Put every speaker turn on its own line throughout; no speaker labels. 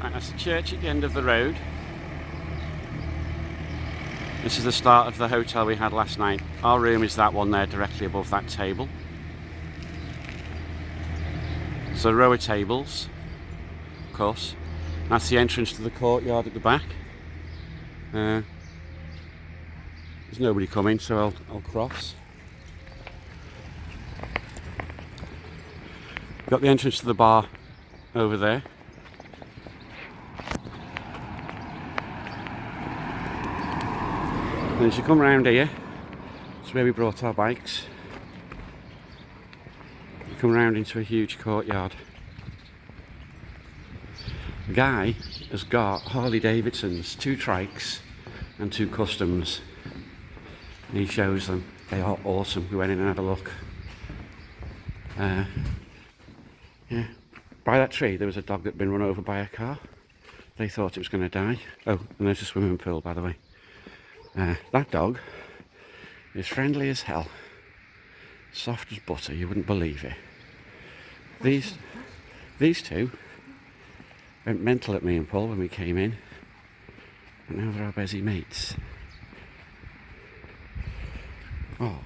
Right, that's the church at the end of the road. This is the start of the hotel we had last night. Our room is that one there, directly above that table. So a row of tables, of course. That's the entrance to the courtyard at the back. There's nobody coming, so I'll cross. Got the entrance to the bar over there. And as you come round here, it's where we brought our bikes. You come round into a huge courtyard. The guy has got Harley Davidsons, 2 trikes and 2 customs. And he shows them. They are awesome. We went in and had a look. Yeah. By that tree there was a dog that had been run over by a car. They thought it was going to die. Oh, and there's a swimming pool, by the way. That dog is friendly as hell. Soft as butter, you wouldn't believe it. These two went mental at me and Paul when we came in. And now they're our busy mates. Oh.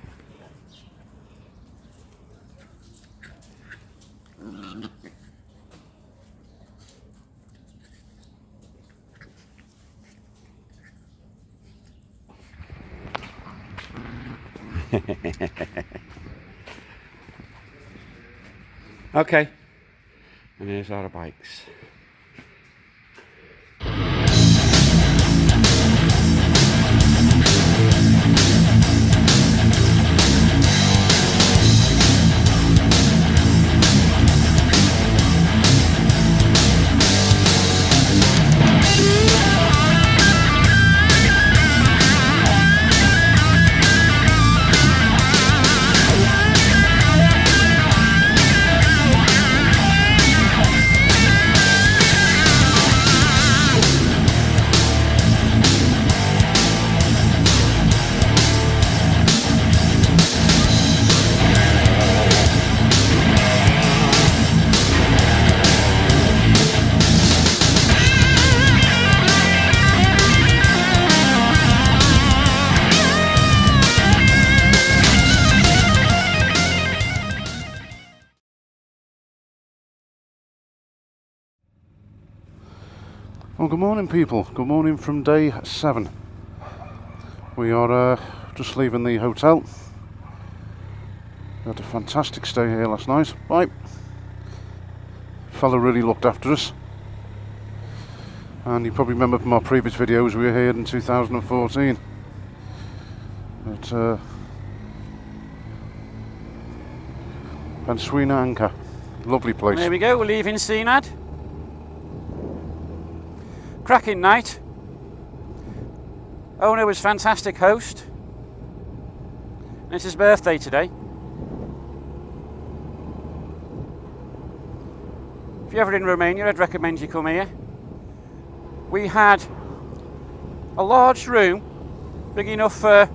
Okay, and here's our bikes.
Well, good morning people, good morning from day 7. We are just leaving the hotel. We had a fantastic stay here last night. Right, fella really looked after us, and you probably remember from our previous videos we were here in 2014 at Pensuina Anchor. Lovely place.
There we go, we're leaving Senad. Cracking night. Owner was fantastic host. And it's his birthday today. If you're ever in Romania, I'd recommend you come here. We had a large room, big enough for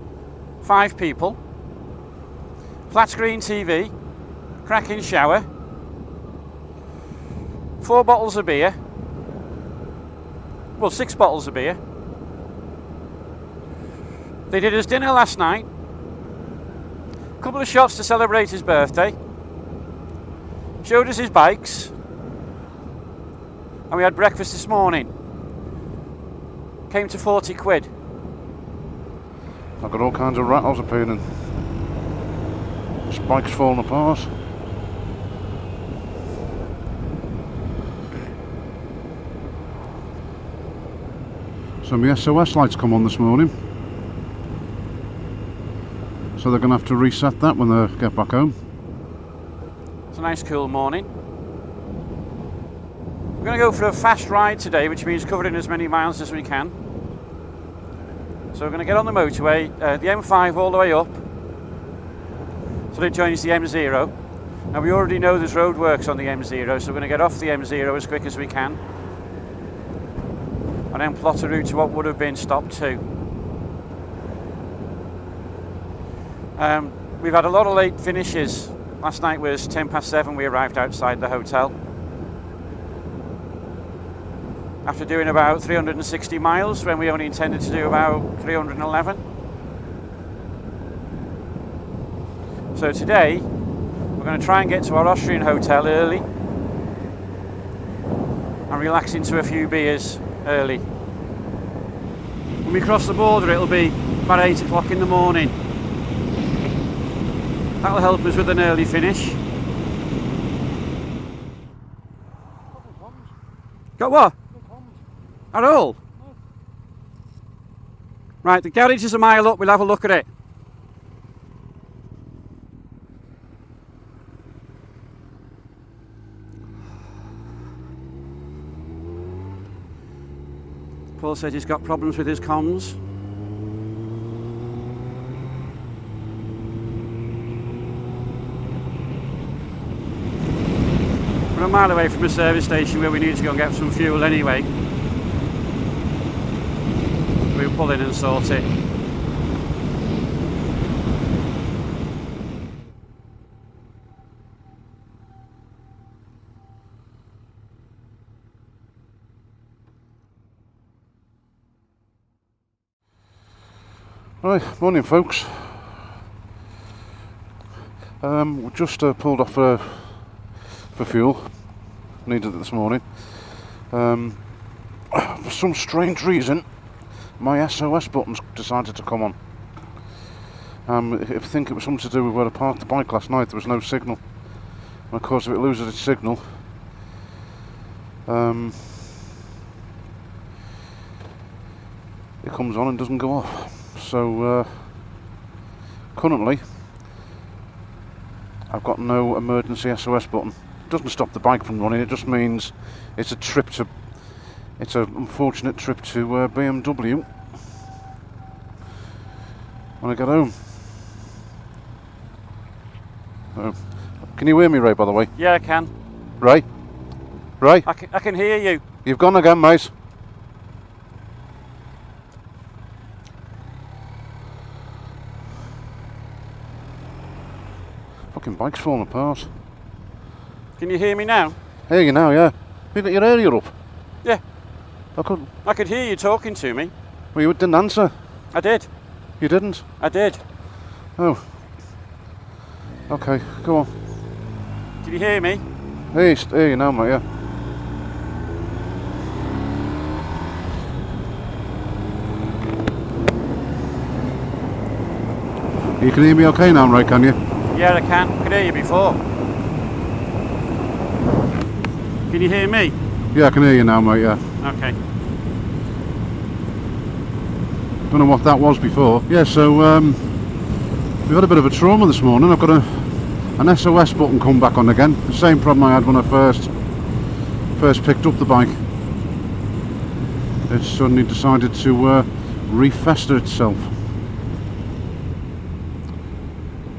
5 people. Flat screen TV, cracking shower, 4 bottles of beer. Well, 6 bottles of beer. They did us dinner last night. A couple of shots to celebrate his birthday. Showed us his bikes. And we had breakfast this morning. Came to 40 quid.
I've got all kinds of rattles appearing. This bike's falling apart. So my SOS lights come on this morning, so they're going to have to reset that when they get back home.
It's a nice cool morning. We're going to go for a fast ride today, which means covering as many miles as we can. So we're going to get on the motorway, the M5 all the way up, so it joins the M0. Now we already know there's roadworks on the M0, so we're going to get off the M0 as quick as we can. And then plot a route to what would have been stop 2. We've had a lot of late finishes. Last night was 7:10 we arrived outside the hotel. after doing about 360 miles when we only intended to do about 311. So today we're going to try and get to our Austrian hotel early and relax into a few beers early. When we cross the border it'll be about 8 o'clock in the morning. That'll help us with an early finish. Got what? At all? Right, the garage is a mile up, we'll have a look at it. Paul says he's got problems with his comms. We're a mile away from a service station where we need to go and get some fuel anyway. We'll pull in and sort it.
Right, morning folks. We just pulled off for fuel. Needed it this morning. For some strange reason, my SOS buttons decided to come on. I think it was something to do with where I parked the bike last night. There was no signal. And of course, if it loses its signal, it comes on and doesn't go off. So currently I've got no emergency SOS button. It doesn't stop the bike from running, it just means it's an unfortunate trip to BMW when I get home. Can you hear me, Ray, by the way?
Yeah, I can.
Ray? Ray?
I can hear you.
You've gone again, mate. Fucking bike's falling apart.
Can you hear me now?
Hear you now, yeah. You got your area up?
Yeah.
I
could hear you talking to me.
Well, you didn't answer.
I did.
You didn't?
I did.
Oh. Okay, go on.
Can you hear me?
Hear you now, mate, yeah. You can hear me okay now, Ray, can you?
Yeah, I can. I could hear you before. Can you hear me?
Yeah, I can hear you now, mate, yeah.
Okay.
Don't know what that was before. Yeah, so we've had a bit of a trauma this morning. I've got an SOS button come back on again. The same problem I had when I first picked up the bike. It suddenly decided to refester itself.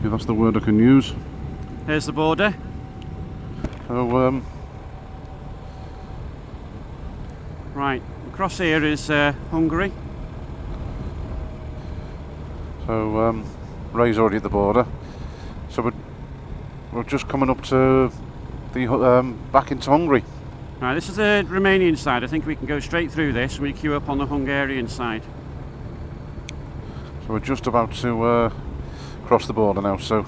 Yeah, that's the word I can use.
Here's the border.
So
Right, across here is Hungary.
So Ray's already at the border. So we're just coming up to the back into Hungary.
Right, this is the Romanian side. I think we can go straight through this and we queue up on the Hungarian side.
So we're just about to cross the border now. So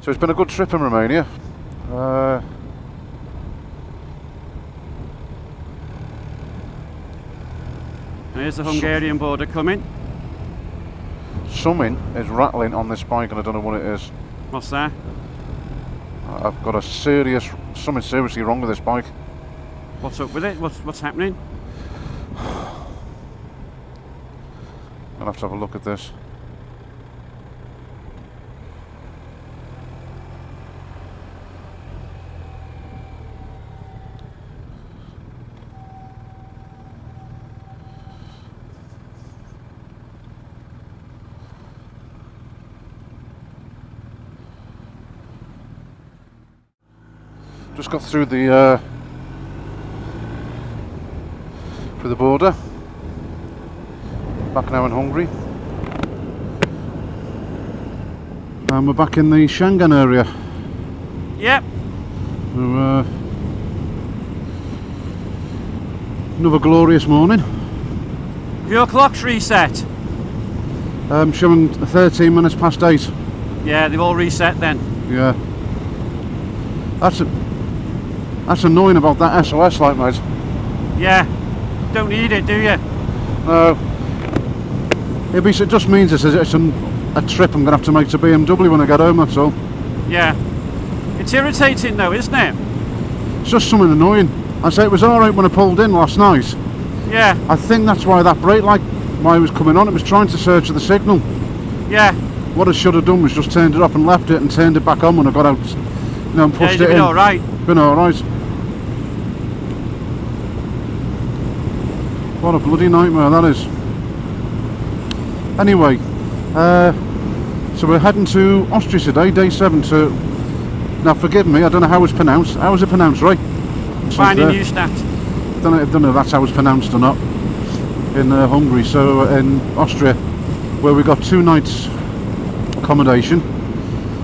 it's been a good trip in Romania.
Here's the Hungarian border coming.
Something is rattling on this bike and I don't know what it is.
What's that?
I've got something seriously wrong with this bike.
What's up with it? What's happening?
I'll have to have a look at this. Just got through the border. Back now in Hungary. And we're back in the Schengen area.
Yep.
So, another glorious morning.
Your clock's reset.
Showing 13 minutes past 8.
Yeah, they've all reset then.
Yeah. That's annoying about that SOS light, mate.
Yeah. Don't need it, do you?
No. It just means it's a trip I'm going to have to make to BMW when I get home, that's all.
Yeah. It's irritating though, isn't it?
It's just something annoying. I say it was alright when I pulled in last night.
Yeah.
I think that's why that brake light, why it was coming on, it was trying to search for the signal.
Yeah.
What I should have done was just turned it off and left it and turned it back on when I got out, and pushed it in.
Alright.
Been alright. What a bloody nightmare that is. Anyway, so we're heading to Austria today, day 7 to... Now forgive me, I don't know how it's pronounced. How is it pronounced, right?
Finding Neustadt.
I don't know if that's how it's pronounced or not. In Hungary, so in Austria, where we got 2 nights accommodation,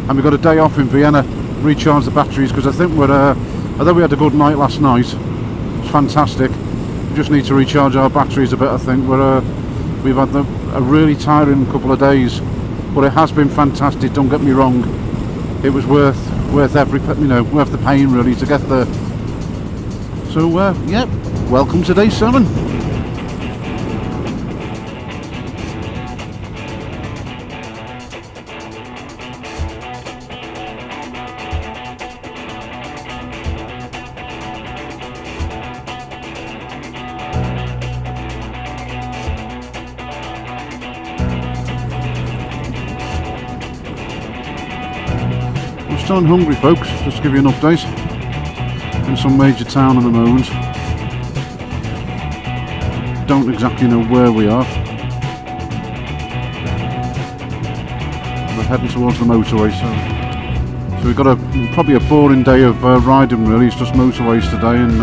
and we got a day off in Vienna, recharge the batteries, because I think although we had a good night last night, it was fantastic. We just need to recharge our batteries a bit. I think we've had a really tiring couple of days, but it has been fantastic. Don't get me wrong, it was worth every worth the pain really to get there. So yeah, welcome to day 7. Still in Hungary, folks, just to give you an update. In some major town at the moment. Don't exactly know where we are. We're heading towards the motorway, so we've got probably a boring day of riding really. It's just motorways today and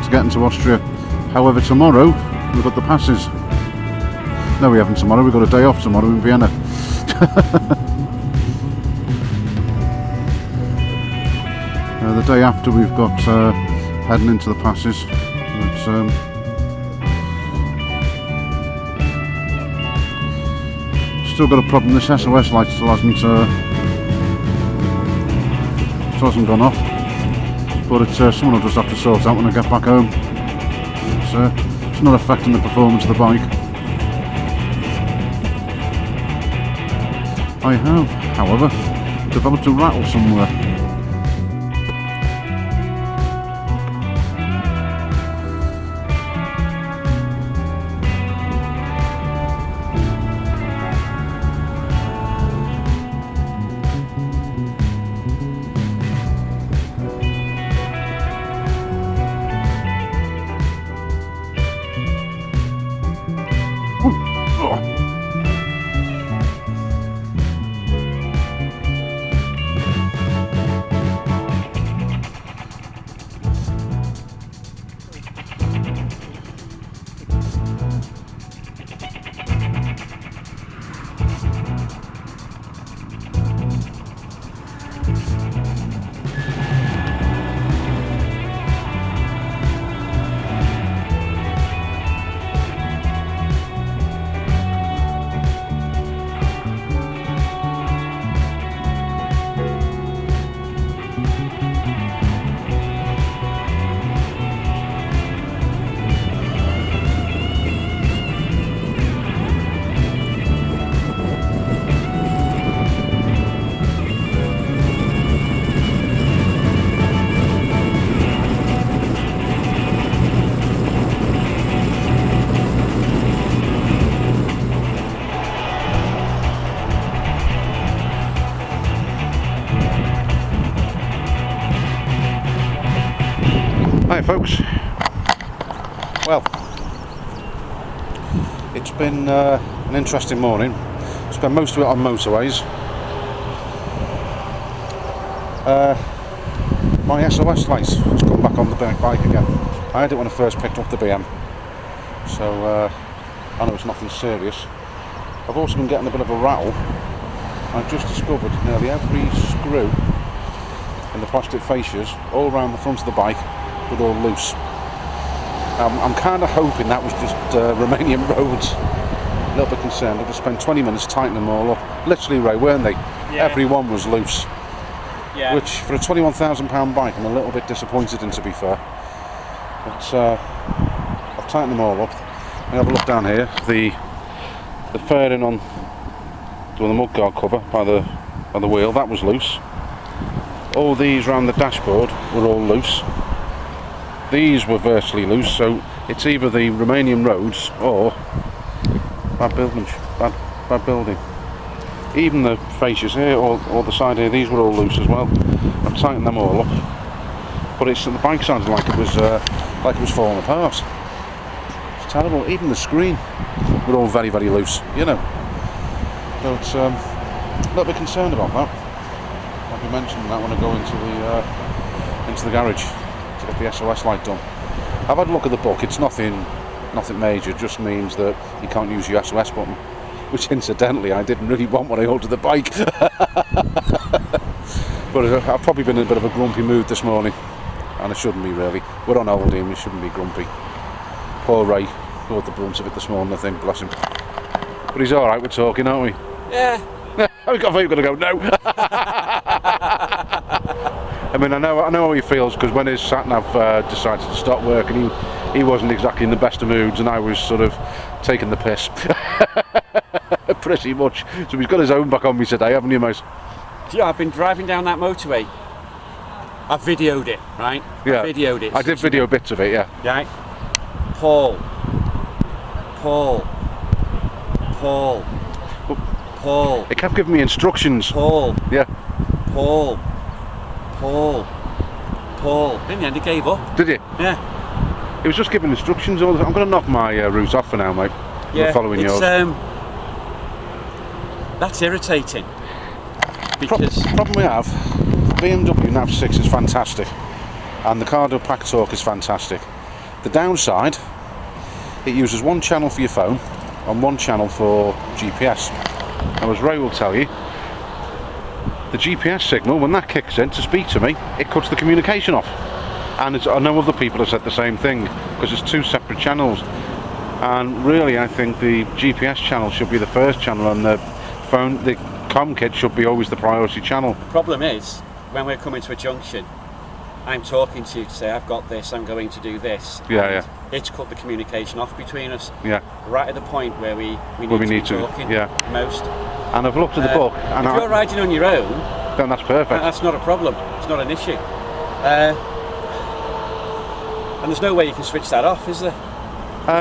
to get into Austria. However, tomorrow we've got the passes. No, we haven't tomorrow. We've got a day off tomorrow in Vienna. The day after we've got heading into the passes. Still got a problem. This SOS light still hasn't gone off, but it's someone will just have to sort out when I get back home. It's not affecting the performance of the bike. I have, however, developed a rattle somewhere. Hi folks, well, it's been an interesting morning. Spent most of it on motorways. My SOS light has come back on the bike again. I had it when I first picked up the BM, so I know it's nothing serious. I've also been getting a bit of a rattle, I've just discovered nearly every screw in the plastic fascias all around the front of the bike were all loose. I'm kind of hoping that was just Romanian roads. A little bit concerned. I just spent 20 minutes tightening them all up. Literally, Ray, weren't they?
Yeah.
Every one was loose.
Yeah.
Which, for a £21,000 bike, I'm a little bit disappointed in, to be fair. But I've tightened them all up. We have a look down here. The fairing on the mudguard cover by the wheel, that was loose. All these around the dashboard were all loose. These were virtually loose, so it's either the Romanian roads or bad building. Even the fascias here or the side here, these were all loose as well. I've tightened them all up, but the bike sounded like it was falling apart. It's terrible. Even the screen were all very, very loose, you know. So it's a little bit concerned about that. I'll be mentioning that when I go into the garage to get the SOS light done. I've had a look at the book. It's nothing major. It just means that you can't use your SOS button, which incidentally I didn't really want when I ordered the bike. But I've probably been in a bit of a grumpy mood this morning, and I shouldn't be really. We're on holiday and we shouldn't be grumpy. Poor Ray brought the brunt of it this morning, I think, bless him. But he's alright, we're talking, aren't we?
Yeah.
I thought you were going to go, no. I mean, I know how he feels, because when his sat-nav decided to stop working, he wasn't exactly in the best of moods, and I was sort of taking the piss. Pretty much. So he's got his own back on me today, haven't you, mate?
Yeah, I've been driving down that motorway. I videoed it, right?
Yeah.
I videoed it.
I did video bits of it, yeah.
Right? Paul.
It kept giving me instructions.
Paul.
Yeah.
Paul. In the end, it gave up.
Did you?
Yeah.
It was just giving instructions all the time. I'm going to knock my route off for now, mate.
Yeah.
I'm following yours.
That's irritating. Because
Problem we have, the BMW nav6 is fantastic, and the Cardo Packtalk is fantastic. The downside, it uses one channel for your phone and one channel for GPS. Now, as Ray will tell you, the GPS signal, when that kicks in to speak to me, it cuts the communication off. And I know other people have said the same thing, because it's two separate channels. And really, I think the GPS channel should be the first channel, and the COM kit should be always the priority channel.
the problem is, when we're coming to a junction, I'm talking to you to say, I've got this, I'm going to do this.
Yeah.
It's cut the communication off between us.
Yeah.
Right at the point where we need to be talking most.
And I've looked at the book. And
if you're riding on your own,
then that's perfect.
That's not a problem. It's not an issue. And there's no way you can switch that off, is there?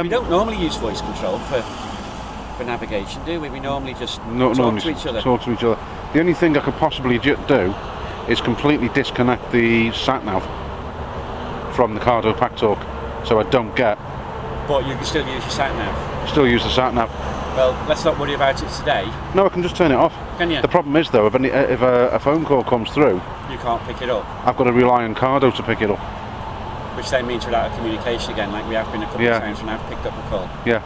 We don't normally use voice control for navigation, do we? We normally just talk to each other.
The only thing I could possibly do is completely disconnect the sat-nav from the Cardo Packtalk, so I don't get...
But you can still use your sat-nav?
Still use the sat-nav.
Well, let's not worry about it today.
No, I can just turn it off.
Can you?
The problem is, though, if a phone call comes through...
You can't pick it up?
I've got to rely on Cardo to pick it up.
Which then means without a communication again, like we have been a couple of times when I've picked up a call.
Yeah.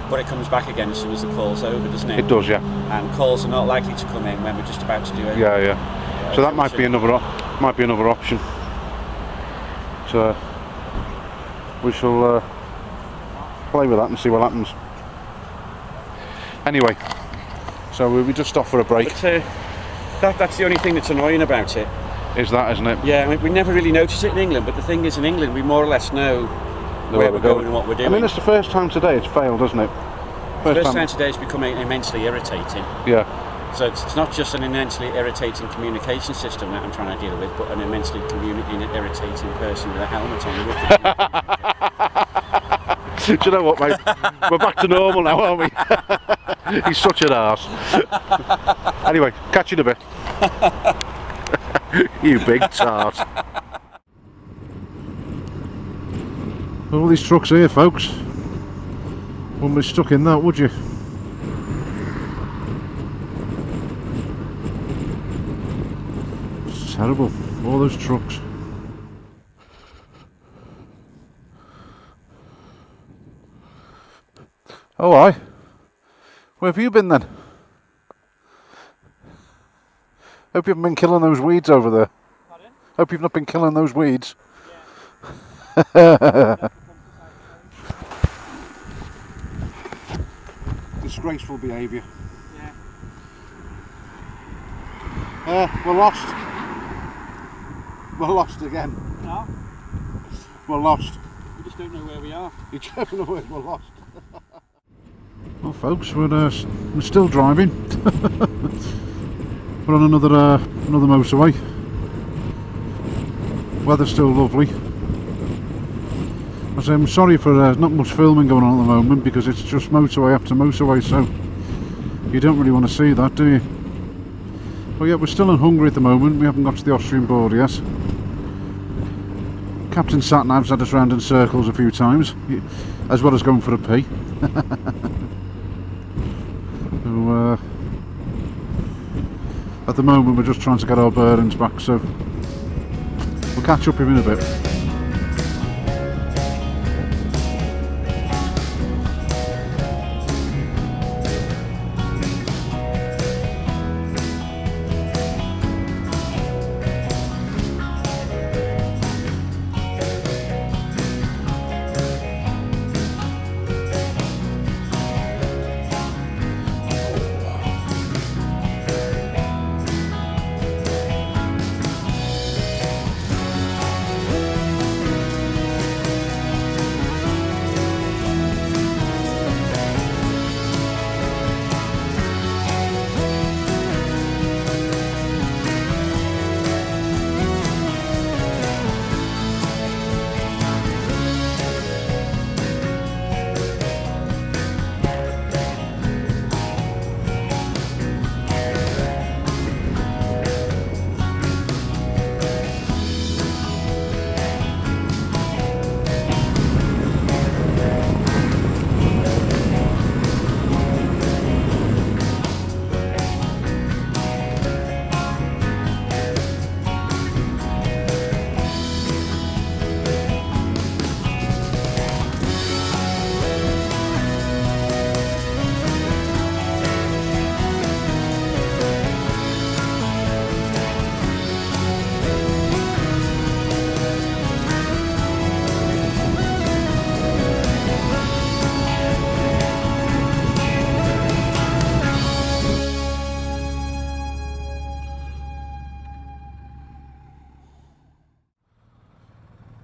But it comes back again as soon as the call's over, doesn't it?
It does, yeah.
And calls are not likely to come in when we're just about to do it.
Yeah. So that might be another option. So we shall play with that and see what happens. Anyway, so we just stopped for a break.
But, that's the only thing that's annoying about it.
Is that, isn't it?
Yeah, I mean, we never really notice it in England, but the thing is, in England, we more or less know where we're going and what we're doing.
I mean, it's the first time today it's failed, isn't it?
First time today it's becoming immensely irritating.
Yeah.
So it's not just an immensely irritating communication system that I'm trying to deal with, but an immensely irritating person with a helmet on with
Do you know what, mate? We're back to normal now, aren't we? He's such an arse. Anyway, catch you in a bit. You big tart. All these trucks here, folks. Wouldn't be stuck in that, would you? It's terrible. All those trucks. Oh, aye. Where have you been then? Hope you haven't been killing those weeds over there.
Pardon?
Hope you've not been killing those weeds.
Yeah.
Disgraceful behaviour.
Yeah.
We're lost. We're lost again.
No,
We're lost.
we just don't know where we are.
You don't know where we're lost. Well, folks, we're still driving. We're on another motorway. Weather's still lovely. I'm sorry for not much filming going on at the moment because it's just motorway after motorway, so you don't really want to see that, do you? Well, yeah, we're still in Hungary at the moment. We haven't got to the Austrian border yet. Captain Satnav's had us round in circles a few times, as well as going for a pee. So, at the moment we're just trying to get our bearings back, so we'll catch up with you in a bit.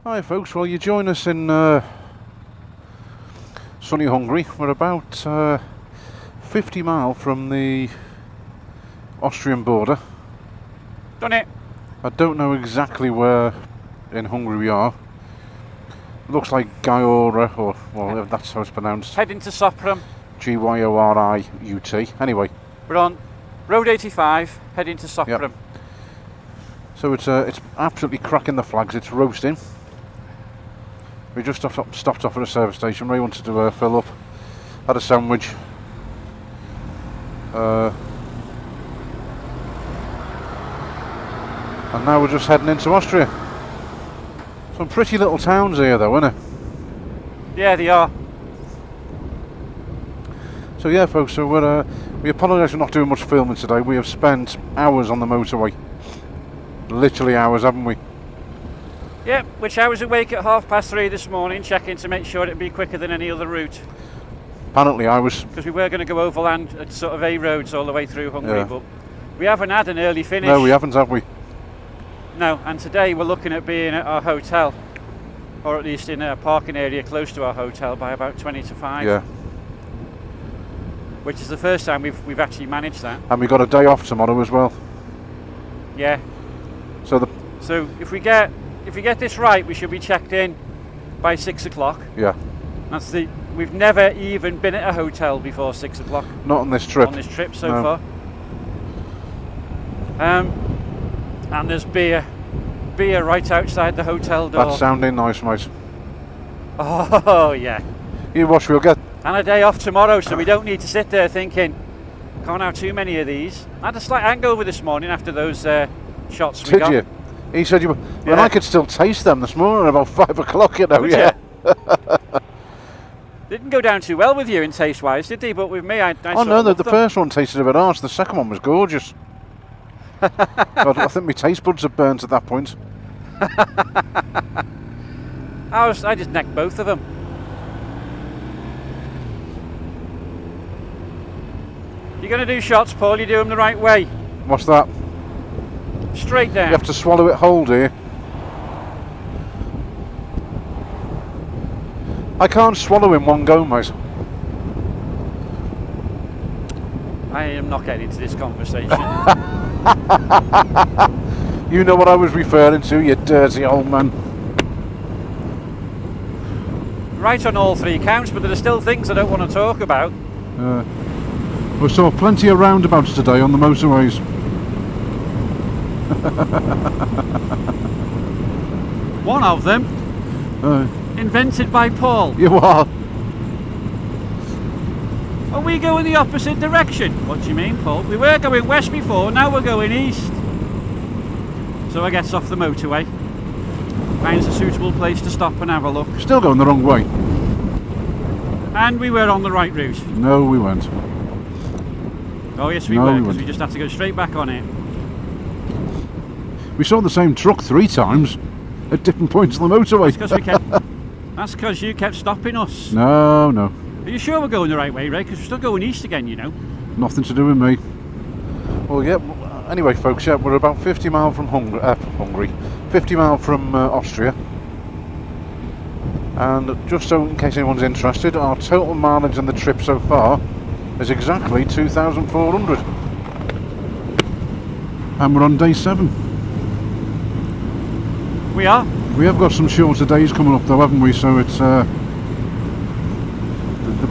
Hi folks, well you join us in sunny Hungary. We're about 50 miles from the Austrian border.
Done it.
I don't know exactly where in Hungary we are. Looks like Gyora, or well, that's how it's pronounced.
Heading to Sopron.
Gyoriut. Anyway,
We're on Road 85, heading to Sopron.
Yep. So it's absolutely cracking the flags. It's roasting. We just stopped off at a service station. Ray wanted to fill up. Had a sandwich. And now we're just heading into Austria. Some pretty little towns here though, isn't it?
Yeah, they are.
So yeah folks, so we apologise for not doing much filming today. We have spent hours on the motorway. Literally hours, haven't we?
Yep, which I was awake at 3:30 this morning, checking to make sure it'd be quicker than any other route.
Apparently I was.
Because we were going to go overland at sort of A roads all the way through Hungary,
Yeah.
but we haven't had an early finish.
No, we haven't, have we?
No, and today we're looking at being at our hotel, or at least in a parking area close to our hotel by about 20 to 5.
Yeah.
Which is the first time we've actually managed that.
And we got a day off tomorrow as well.
Yeah.
So
if we get this right, we should be checked in by 6 o'clock.
yeah.
We've never even been at a hotel before 6 o'clock.
Not on this trip.
On this trip so
No.
far. And there's beer right outside the hotel door.
That's sounding nice, mate.
Oh yeah.
You watch, we'll get.
And a day off tomorrow, so we don't need to sit there thinking, can't have too many of these. I had a slight hangover this morning after those shots we
Did
got.
you? He said you were. Well,
Yeah.
I could still taste them this morning about 5 o'clock, you know.
Would
Yeah.
Didn't go down too well with you in taste-wise, did they? But with me, I
Oh no, the first one tasted a bit harsh. The second one was gorgeous. I think my taste buds have burnt at that point.
I just necked both of them. You're going to do shots, Paul, you do them the right way.
What's that?
Straight down.
You have to swallow it whole, do you? I can't swallow in one go, mate.
I am not getting into this conversation.
You know what I was referring to, you dirty old man.
Right on all three counts, but there are still things I don't want to talk about.
We saw plenty of roundabouts today on the motorways.
One of them, invented by Paul.
You are.
Are we going the opposite direction? What do you mean, Paul? We were going west before, now we're going east. So I gets off the motorway, finds a suitable place to stop and have a look.
Still going the wrong way.
And we were on the right route.
No, we weren't.
Oh yes, we were, because we just had to go straight back on it.
We saw the same truck 3 times at different points on the motorway.
That's because you kept stopping us.
No, no.
Are you sure we're going the right way, Ray? Because we're still going east again, you know.
Nothing to do with me. Well, yeah. Anyway, folks, yeah, we're about 50 miles from Hungary, 50 miles from Austria. And just so in case anyone's interested, our total mileage on the trip so far is exactly 2,400. And we're on day 7.
We are.
We have got some shorter days coming up though, haven't we? So it's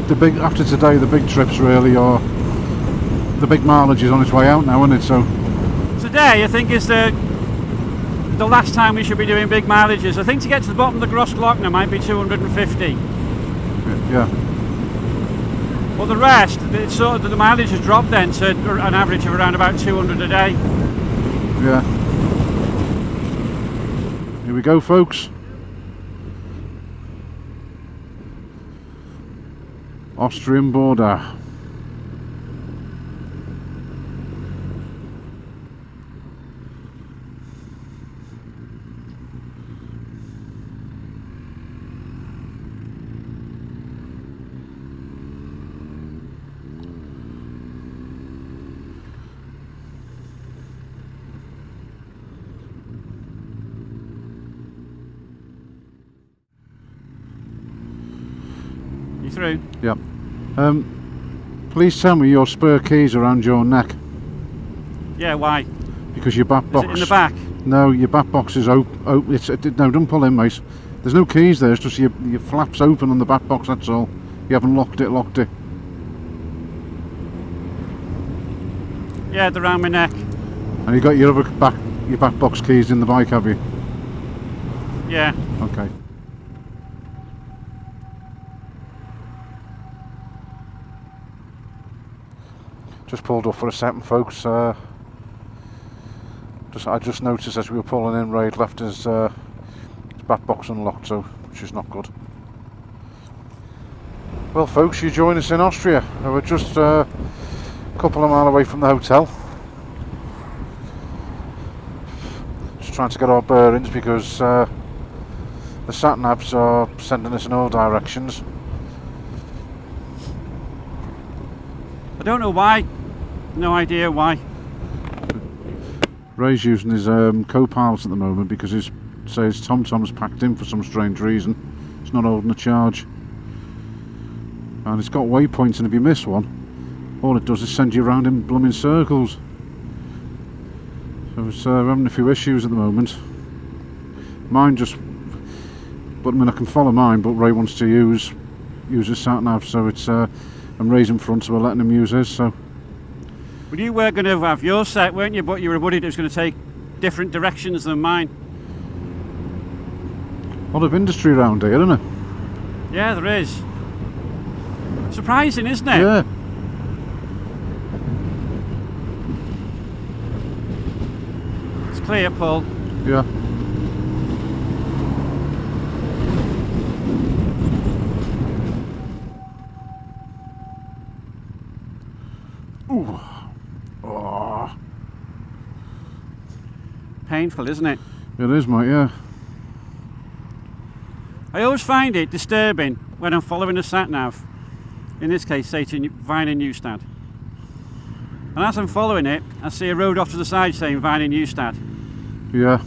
the big, after today, the big trips really are, the big mileage is on its way out now, isn't it? So
today I think is the last time we should be doing big mileages. I think to get to the bottom of the Gross Glockner might be 250.
Yeah.
Well, the rest, it's sort of, the mileage has dropped then to an average of around about 200 a day.
Yeah. Here we go, folks. Austrian border.
You through?
Yeah. Please tell me your spare keys around your neck.
Yeah, why?
Because your back box.
Is it in the back?
No, your back box is open. No, don't pull in, mate. There's no keys there. It's just your flaps open on the back box. That's all. You haven't locked it.
Yeah, they're around my neck.
And you got your back box keys in the bike, have you?
Yeah.
Okay. Just pulled up for a second, folks. I just noticed as we were pulling in, Ray had left his back box unlocked, so which is not good. Well, folks, you join us in Austria. We're just a couple of miles away from the hotel. Just trying to get our bearings because the sat navs are sending us in all directions.
I don't know why. No idea why.
Ray's using his co-pilot at the moment because his TomTom's packed in for some strange reason. It's not holding a charge. And it's got waypoints, and if you miss one, all it does is send you around in blooming circles. So it's having a few issues at the moment. Mine just... But I mean, I can follow mine, but Ray wants to use his sat-nav, so it's... and Ray's in front, so we're letting him use his, so...
Well, you were going to have your set, weren't you? But you were worried it was going to take different directions than mine.
A lot of industry around here, isn't there?
Yeah, there is. Surprising, isn't it?
Yeah.
It's clear, Paul.
Yeah. Ooh. Oh.
painful, isn't it?
It is, mate, yeah.
I always find it disturbing when I'm following a sat-nav. In this case, say to Vine Newstad. And as I'm following it, I see a road off to the side saying Vine Newstad.
Yeah.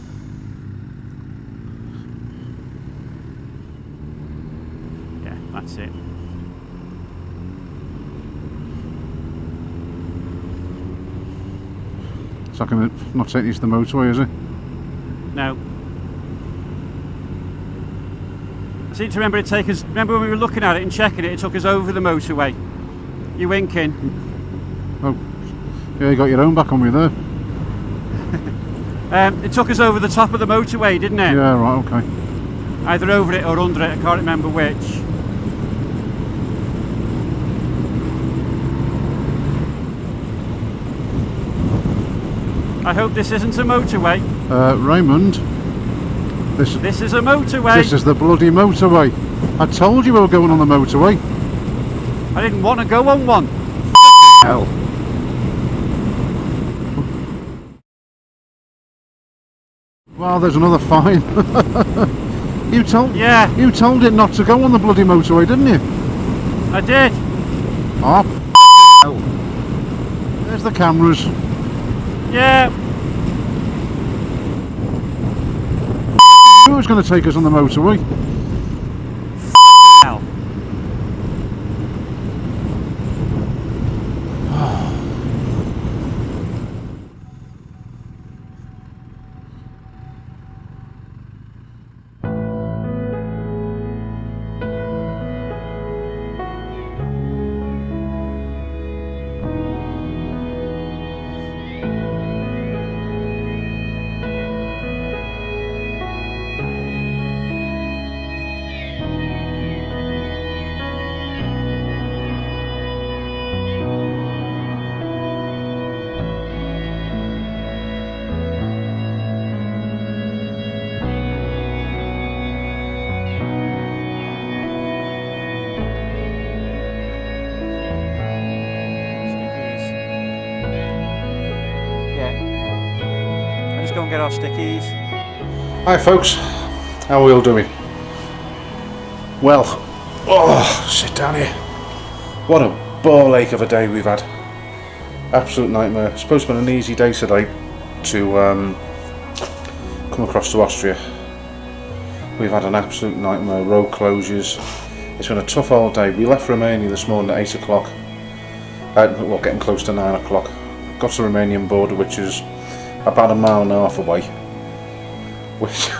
Yeah, that's it.
It's not going to not take you to the motorway, is it?
No. I seem to remember it take us. Remember when we were looking at it and checking it? It took us over the motorway. You winking?
Oh, yeah, you got your own back on me there.
It took us over the top of the motorway, didn't it?
Yeah, right, okay.
Either over it or under it. I can't remember which. I hope this isn't a motorway.
Raymond, this
is a motorway.
This is the bloody motorway. I told you we were going on the motorway.
I didn't want to go on one.
Hell. Well, there's another fine. You told it not to go on the bloody motorway, didn't you?
I did.
Oh, hell. There's the cameras.
Yeah.
Who was going to take us on the motorway?
Hell. Go and get our stickies.
Hi folks, how are we all doing? Well, sit down here. What a ball ache of a day we've had. Absolute nightmare. It's supposed to be an easy day today to come across to Austria. We've had an absolute nightmare, road closures. It's been a tough old day. We left Romania this morning at 8 o'clock. Well, getting close to 9 o'clock. Got to the Romanian border, which is about 1.5 miles away, which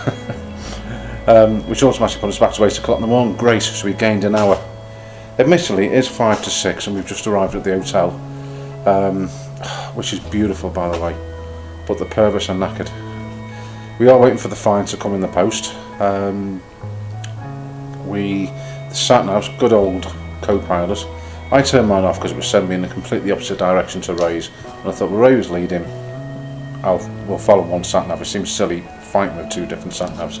automatically put us back to 8 o'clock in the morning. Great, so we gained an hour. Admittedly, it is 5 to 6 and we've just arrived at the hotel, which is beautiful by the way, but the pervers are knackered. We are waiting for the fine to come in the post. The sat-nav's good old co-pilot. I turned mine off because it was sending me in the completely opposite direction to Ray's, and I thought, well, Ray was leading, we'll follow one sat-nav. It seems silly fighting with two different sat-navs.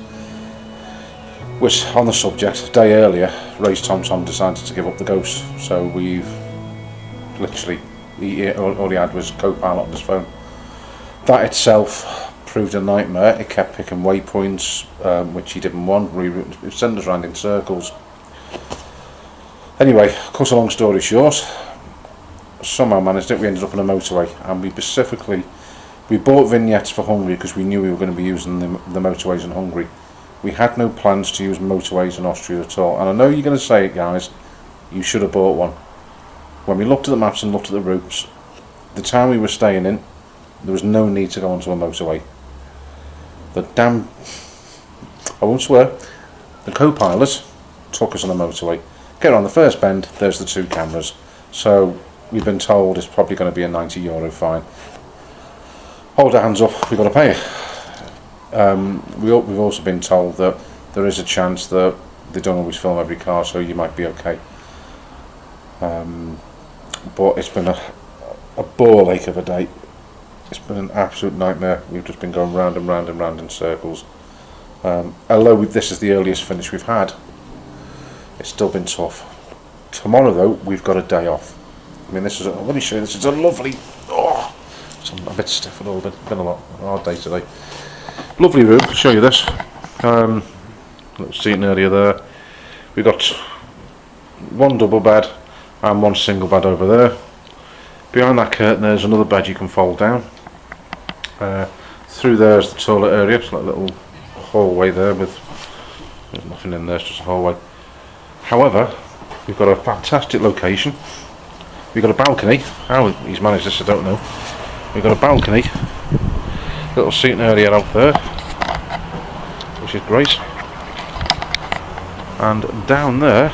Which, on the subject, a day earlier, Ray's Tom decided to give up the ghost, so we've literally, all he had was co-pilot on his phone. That itself proved a nightmare. It kept picking waypoints, which he didn't want. It sent us around in circles. Anyway, cut a long story short, somehow managed it. We ended up on a motorway, and we bought vignettes for Hungary because we knew we were going to be using the motorways in Hungary. We had no plans to use motorways in Austria at all, and I know you're going to say it, guys, you should have bought one. When we looked at the maps and looked at the routes, the town we were staying in, there was no need to go onto a motorway. I won't swear, the co-pilot took us on a motorway. Get on the first bend, there's the two cameras. So we've been told it's probably going to be a €90 fine. Hold our hands up, we've got to pay it. We've also been told that there is a chance that they don't always film every car, so you might be okay. But it's been a ball ache of a day. It's been an absolute nightmare. We've just been going round and round and round in circles. Although this is the earliest finish we've had, it's still been tough. Tomorrow though, we've got a day off. I mean, let me show you, this is a lovely, it's a bit stiff and all, but it's been a hard day today. Lovely room. I'll show you this. Little seating area there. We've got one double bed and one single bed over there. Behind that curtain there's another bed you can fold down. Through there is the toilet area. It's like a little hallway there there's nothing in there, it's just a hallway. However, we've got a fantastic location. We've got a balcony. How he's managed this I don't know. We've got a balcony, little seating area out there, which is great. And down there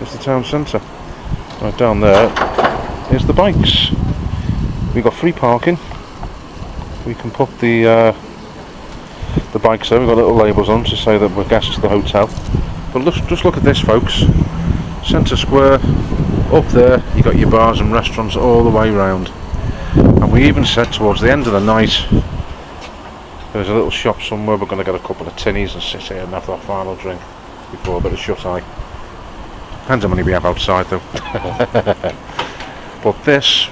is the town centre. Right down there is the bikes. We've got free parking. We can put the bikes there. We've got little labels on to say that we're guests of the hotel. But just look at this, folks. Centre Square. Up there you got your bars and restaurants all the way round. And we even said towards the end of the night there's a little shop somewhere. We're going to get a couple of tinnies and sit here and have our final drink before a bit of shut eye. Depends how many we have outside though. But this,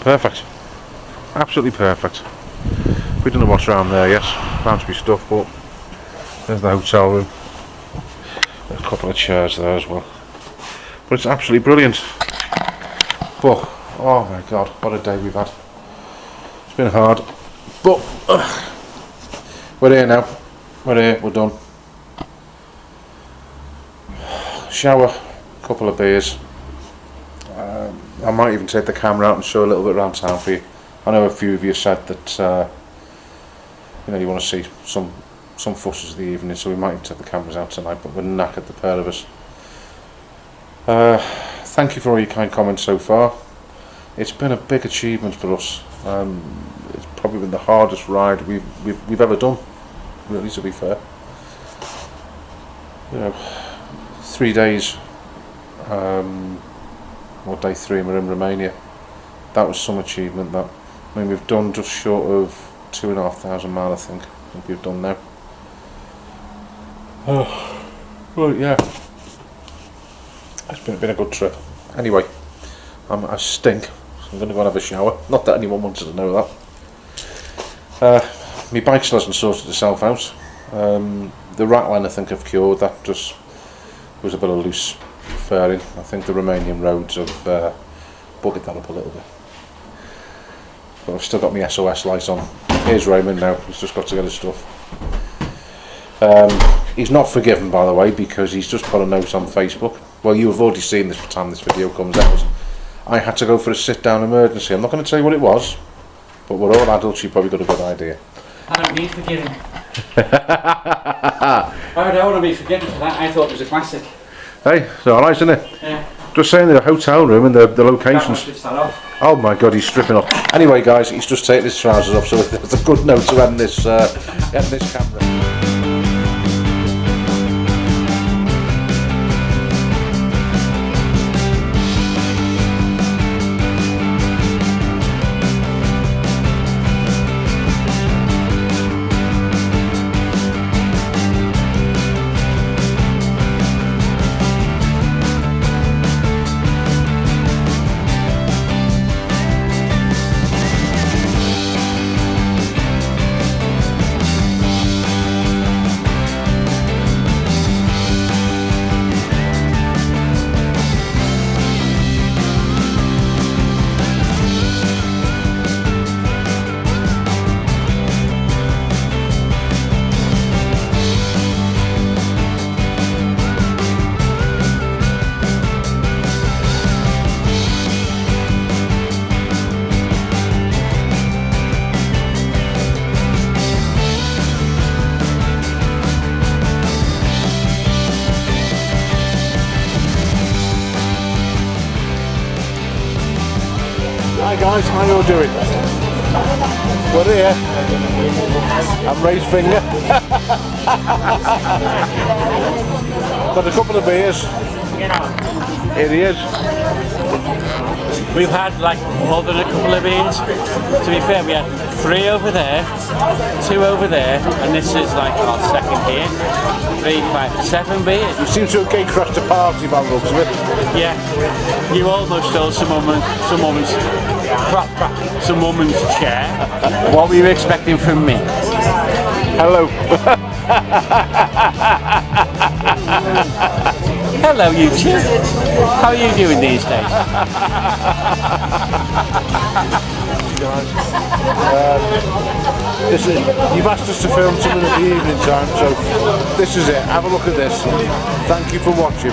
perfect, absolutely perfect. We don't know what's around there yet, bound to be stuff, but there's the hotel room. There's a couple of chairs there as well. But it's absolutely brilliant. But oh my god, what a day we've had. It's been hard, but we're here now. We're here, we're done. Shower, a couple of beers. I might even take the camera out and show a little bit around town for you. I know a few of you said that you know, you want to see some footage of the evening, so we might even take the cameras out tonight, but we're knackered, the pair of us. Thank you for all your kind comments so far. It's been a big achievement for us. It's probably been the hardest ride we've ever done, really, to be fair. You know, 3 days, or day 3 and we're in Romania. That was some achievement. That, I mean, we've done just short of 2,500 miles, I think we've done now. Oh, well, yeah. It's been a good trip. Anyway, I stink, so I'm going to go and have a shower. Not that anyone wanted to know that. My bike still hasn't sorted itself out. The rattling I think I've cured. That just was a bit of loose fairing. I think the Romanian roads have buggered that up a little bit. But I've still got my SOS light on. Here's Raymond now. He's just got to get his stuff. He's not forgiven, by the way, because he's just put a note on Facebook. Well, you have already seen this by the time this video comes out. I had to go for a sit-down emergency. I'm not going to tell you what it was, but we're all adults, you probably got a good idea.
I don't need forgiving. I don't want to be forgiven for that. I thought it was a classic.
Hey, it's alright, isn't it?
Yeah.
Just saying, the hotel room and the locations. Oh my god, he's stripping off. Anyway, guys, he's just taking his trousers off, so it's a good note to end this camera.
Hi guys, how you all doing? We're here. I'm raised finger. Got a couple of beers. Here he is.
We've had like more than a couple of beers. To be fair, we had 3 over there, 2 over there, and this is like our second here. 3, 5, 7 beers.
You seem to have gate crashed a party by the looks of it.
Yeah, you almost stole some moments.
It's a woman's chair. What were you expecting from me?
Hello.
Hello, YouTube. How are you doing these days?
Listen, you've asked us to film something at the evening time, so this is it. Have a look at this. Thank you for watching.